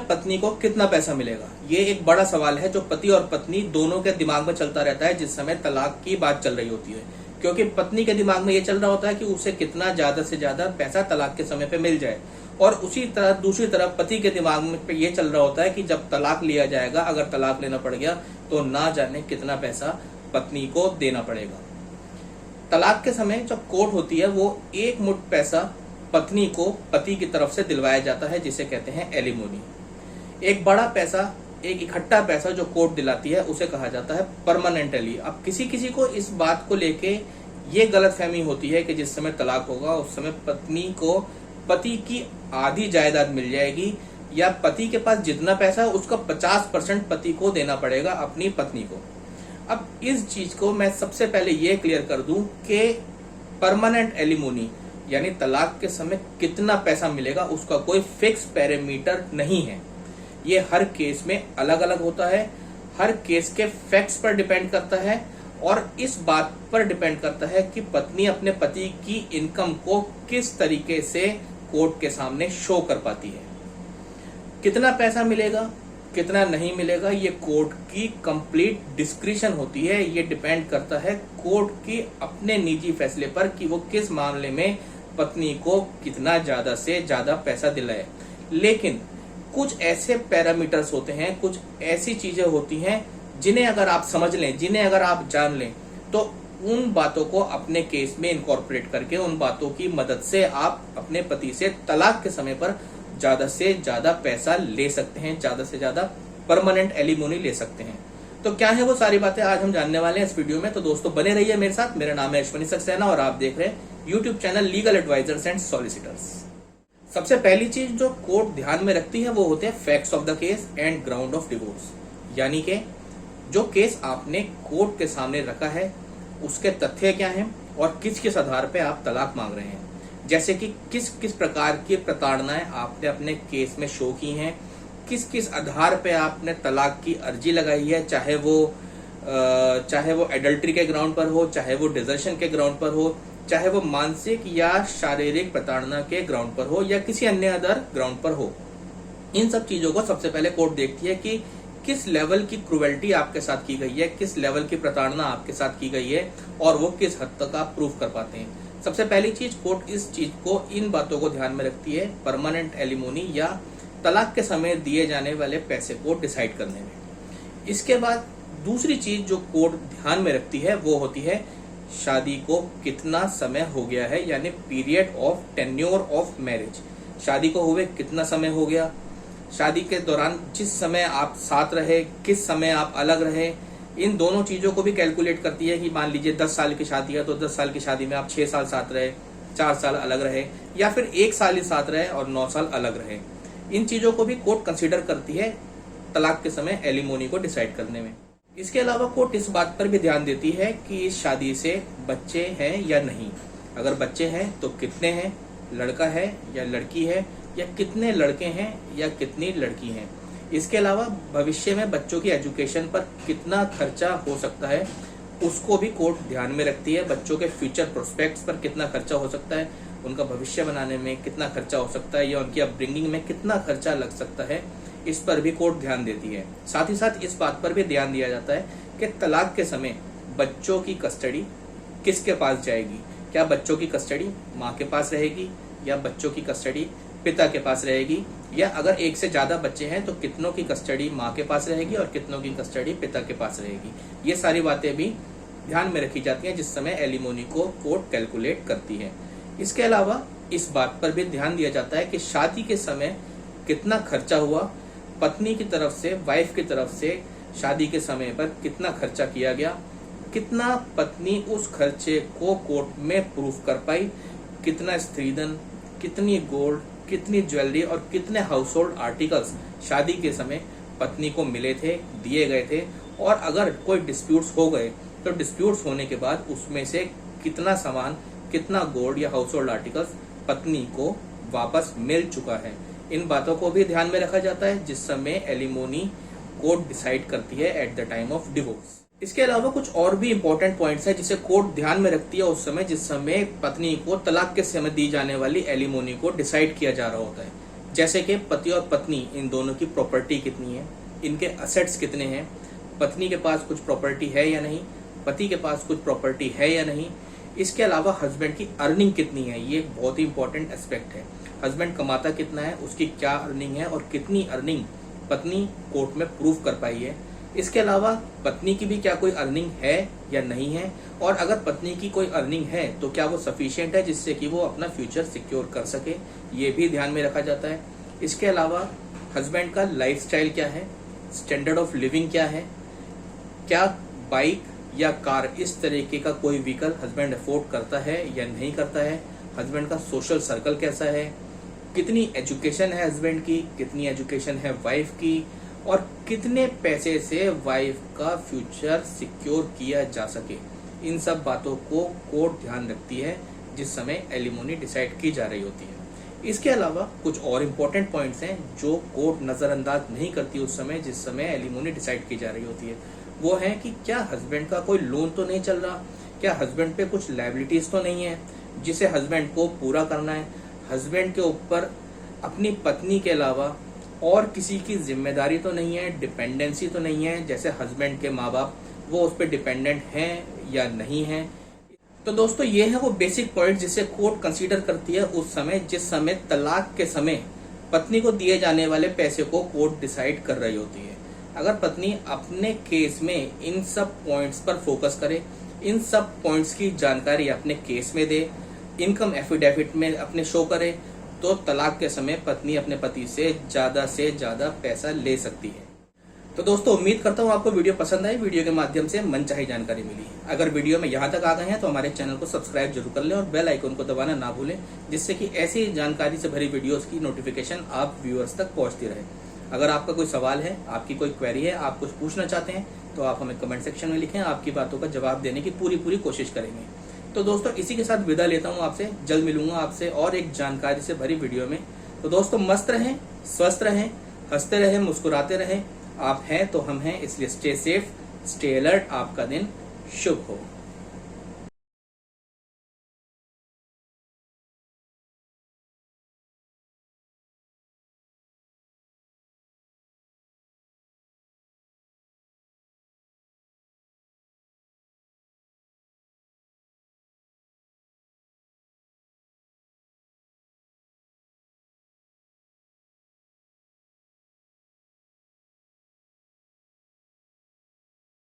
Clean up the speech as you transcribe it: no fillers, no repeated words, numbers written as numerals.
पत्नी को कितना पैसा मिलेगा? ये एक बड़ा सवाल है जो पति और पत्नी दोनों के दिमाग में चलता रहता है जिस समय तलाक की बात चल रही होती है। क्योंकि पत्नी के दिमाग में ये चल रहा होता है कि उसे कितना ज्यादा से ज्यादा पैसा तलाक के समय पे मिल जाए, और उसी तरह दूसरी तरफ पति के दिमाग में ये चल रहा होता है कि जब तलाक लिया जाएगा, अगर तलाक लेना पड़ गया तो ना जाने कितना पैसा पत्नी को देना पड़ेगा। तलाक के समय जब कोर्ट होती है वो एक मुठ पैसा पत्नी को पति की तरफ से दिलवाया जाता है जिसे कहते हैं एलिमोनी। एक बड़ा पैसा, एक इकट्ठा पैसा जो कोर्ट दिलाती है उसे कहा जाता है परमानेंटली। अब किसी किसी को इस बात को लेके ये गलतफहमी होती है कि जिस समय तलाक होगा उस समय पत्नी को पति की आधी जायदाद मिल जाएगी, या पति के पास जितना पैसा है उसका 50% पति को देना पड़ेगा अपनी पत्नी को। अब इस चीज को मैं सबसे पहले ये क्लियर कर दूं कि परमानेंट एलिमोनी यानी तलाक के समय कितना पैसा मिलेगा उसका कोई फिक्स पैरामीटर नहीं है। ये हर केस में अलग अलग होता है, हर केस के फैक्ट्स पर डिपेंड करता है, और इस बात पर डिपेंड करता है कि पत्नी अपने पति की इनकम को किस तरीके से कोर्ट के सामने शो कर पाती है। कितना पैसा मिलेगा, कितना नहीं मिलेगा, ये कोर्ट की कंप्लीट डिस्क्रिशन होती है। ये डिपेंड करता है कोर्ट की अपने निजी फैसले पर कि वो किस मामले में पत्नी को कितना ज्यादा से ज्यादा पैसा दिलाए। लेकिन कुछ ऐसे पैरामीटर्स होते हैं, कुछ ऐसी चीजें होती हैं जिन्हें अगर आप समझ लें, जिन्हें अगर आप जान लें, तो उन बातों को अपने केस में इनकॉर्पोरेट करके उन बातों की मदद से आप अपने पति से तलाक के समय पर ज्यादा से ज्यादा पैसा ले सकते हैं, ज्यादा से ज्यादा परमानेंट एलिमोनी ले सकते हैं। तो क्या है वो सारी बातें आज हम जानने वाले हैं इस वीडियो में। तो दोस्तों बने रहिए मेरे साथ। मेरा नाम है अश्विनी सक्सेना और आप देख रहे हैं YouTube channel legal advisers and solicitors. सबसे पहली चीज जो कोर्ट ध्यान में रखती है वो होते हैं facts of the case and ground of divorce. यानी कि जो केस आपने कोर्ट के सामने रखा है उसके तथ्य क्या हैं और किस किस आधार पे आप तलाक मांग रहे हैं। जैसे कि किस किस प्रकार की प्रताड़नाएं आपने अपने केस में शो की हैं, किस किस आधार पे आपने तलाक की अर्जी लगाई है, चाहे वो एडल्ट्री के ग्राउंड पर हो, चाहे वो डिजर्शन के ग्राउंड पर हो, चाहे वो मानसिक या शारीरिक प्रताड़ना के ग्राउंड पर हो, या किसी अन्य अदर ग्राउंड पर हो। इन सब चीजों को सबसे पहले कोर्ट देखती है कि किस लेवल की क्रुएल्टी आपके साथ की गई है, किस लेवल की प्रताड़ना आपके साथ की गई है, और वो किस हद तक आप प्रूव कर पाते हैं। सबसे पहली चीज कोर्ट इस चीज को, इन बातों को ध्यान में रखती है परमानेंट एलिमोनी या तलाक के समय दिए जाने वाले पैसे को डिसाइड करने में। इसके बाद दूसरी चीज जो कोर्ट ध्यान में रखती है वो होती है शादी को कितना समय हो गया है, यानी period of tenure of marriage. शादी को हुए कितना समय हो गया, शादी के दौरान जिस समय आप साथ रहे, किस समय आप अलग रहे, इन दोनों चीजों को भी कैलकुलेट करती है कि मान लीजिए 10 साल की शादी है तो 10 साल की शादी में आप 6 साल साथ रहे, 4 साल अलग रहे, या फिर 1 साल ही साथ रहे और 9 साल अलग रहे। इन चीजों को भी कोर्ट कंसीडर करती है तलाक के समय एलिमोनी को डिसाइड करने में। इसके अलावा कोर्ट इस बात पर भी ध्यान देती है कि इस शादी से बच्चे हैं या नहीं। अगर बच्चे हैं तो कितने हैं, लड़का है या लड़की है, या कितने लड़के हैं या कितनी लड़की हैं। इसके अलावा भविष्य में बच्चों की एजुकेशन पर कितना खर्चा हो सकता है उसको भी कोर्ट ध्यान में रखती है। बच्चों के फ्यूचर प्रोस्पेक्ट्स पर कितना खर्चा हो सकता है, उनका भविष्य बनाने में कितना खर्चा हो सकता है, या उनकी अपब्रिंगिंग में कितना खर्चा लग सकता है, इस पर भी कोर्ट ध्यान देती है। साथ ही साथ इस बात पर भी ध्यान दिया जाता है कि तलाक के समय बच्चों की कस्टडी किसके पास जाएगी। क्या बच्चों की कस्टडी माँ के पास रहेगी, या बच्चों की कस्टडी पिता के पास रहेगी, या अगर एक से ज्यादा बच्चे हैं तो कितनों की कस्टडी माँ के पास रहेगी और कितनों की कस्टडी पिता के पास रहेगी। ये सारी बातें भी ध्यान में रखी जाती हैं जिस समय एलिमोनी को कोर्ट कैलकुलेट करती है। इसके अलावा इस बात पर भी ध्यान दिया जाता है कि शादी के समय कितना खर्चा हुआ, पत्नी की तरफ से, वाइफ की तरफ से शादी के समय पर कितना खर्चा किया गया, कितना पत्नी उस खर्चे को कोर्ट में प्रूफ कर पाई, कितना स्त्रीधन, कितनी गोल्ड, कितनी ज्वेलरी और कितने हाउस होल्ड आर्टिकल्स शादी के समय पत्नी को मिले थे, दिए गए थे, और अगर कोई डिस्प्यूट्स हो गए तो डिस्प्यूट्स होने के बाद उसमें से कितना सामान, कितना गोल्ड या हाउस होल्ड आर्टिकल्स पत्नी को वापस मिल चुका है। इन बातों को भी ध्यान में रखा जाता है जिस समय एलिमोनी कोर्ट डिसाइड करती है at the time of divorce. इसके अलावा कुछ और भी इंपॉर्टेंट पॉइंट्स हैं जिसे कोर्ट ध्यान में रखती है उस समय जिस समय पत्नी को तलाक के समय दी जाने वाली एलिमोनी को डिसाइड किया जा रहा होता है। जैसे कि पति और पत्नी इन दोनों की प्रॉपर्टी कितनी है, इनके असेट्स कितने हैं, पत्नी के पास कुछ प्रॉपर्टी है या नहीं, पति के पास कुछ प्रॉपर्टी है या नहीं। इसके अलावा हस्बैंड की अर्निंग कितनी है, ये एक बहुत ही इंपॉर्टेंट एस्पेक्ट है। हस्बैंड कमाता कितना है, उसकी क्या अर्निंग है और कितनी अर्निंग पत्नी कोर्ट में प्रूव कर पाई है। इसके अलावा पत्नी की भी क्या कोई अर्निंग है या नहीं है, और अगर पत्नी की कोई अर्निंग है तो क्या वो सफिशिएंट है जिससे कि वो अपना फ्यूचर सिक्योर कर सके, ये भी ध्यान में रखा जाता है। इसके अलावा हस्बैंड का लाइफस्टाइल क्या है, स्टैंडर्ड ऑफ लिविंग क्या है, क्या बाइक या कार इस तरीके का कोई व्हीकल हस्बैंड अफोर्ड करता है या नहीं करता है, हस्बैंड का सोशल सर्कल कैसा है, कितनी एजुकेशन है हस्बैंड की, कितनी एजुकेशन है वाइफ की, और कितने पैसे से वाइफ का फ्यूचर सिक्योर किया जा सके। इन सब बातों को कोर्ट ध्यान रखती है जिस समय एलिमोनी डिसाइड की जा रही होती है। इसके अलावा कुछ और इम्पोर्टेंट पॉइंट्स हैं जो कोर्ट नजरअंदाज नहीं करती उस समय जिस समय एलिमोनी डिसाइड की जा रही होती है। वो है कि क्या हस्बैंड का कोई लोन तो नहीं चल रहा, क्या हस्बैंड पे कुछ लायबिलिटीज तो नहीं है जिसे हस्बैंड को पूरा करना है, हस्बैंड के ऊपर अपनी पत्नी के अलावा और किसी की जिम्मेदारी तो नहीं है, डिपेंडेंसी तो नहीं है, जैसे हस्बैंड के माँ बाप वो उस पर डिपेंडेंट हैं या नहीं है। तो दोस्तों ये है वो बेसिक पॉइंट जिसे कोर्ट कंसीडर करती है उस समय जिस समय तलाक के समय पत्नी को दिए जाने वाले पैसे को कोर्ट डिसाइड कर रही होती है। अगर पत्नी अपने केस में इन सब पॉइंट्स पर फोकस करे, इन सब पॉइंट्स की जानकारी अपने केस में दे, इनकम एफिडेविट में अपने शो करे, तो तलाक के समय पत्नी अपने पति से ज्यादा पैसा ले सकती है। तो दोस्तों उम्मीद करता हूँ आपको वीडियो पसंद आई, वीडियो के माध्यम से मनचाही जानकारी मिली। अगर वीडियो में यहाँ तक आ गए हैं तो हमारे चैनल को सब्सक्राइब जरूर कर लें और बेल आइकन को दबाना ना भूलें, जिससे कि ऐसी जानकारी से भरी वीडियोस की नोटिफिकेशन आप व्यूअर्स तक पहुंचती रहे। अगर आपका कोई सवाल है, आपकी कोई क्वेरी है, आप कुछ पूछना चाहते हैं तो आप हमें कमेंट सेक्शन में लिखें, आपकी बातों का जवाब देने की पूरी कोशिश करेंगे। तो दोस्तों इसी के साथ विदा लेता हूँ आपसे, जल्द मिलूंगा आपसे और एक जानकारी से भरी वीडियो में। तो दोस्तों मस्त रहें, स्वस्थ रहें, हंसते रहें, मुस्कुराते रहें। आप हैं तो हम हैं, इसलिए स्टे सेफ, स्टे अलर्ट। आपका दिन शुभ हो।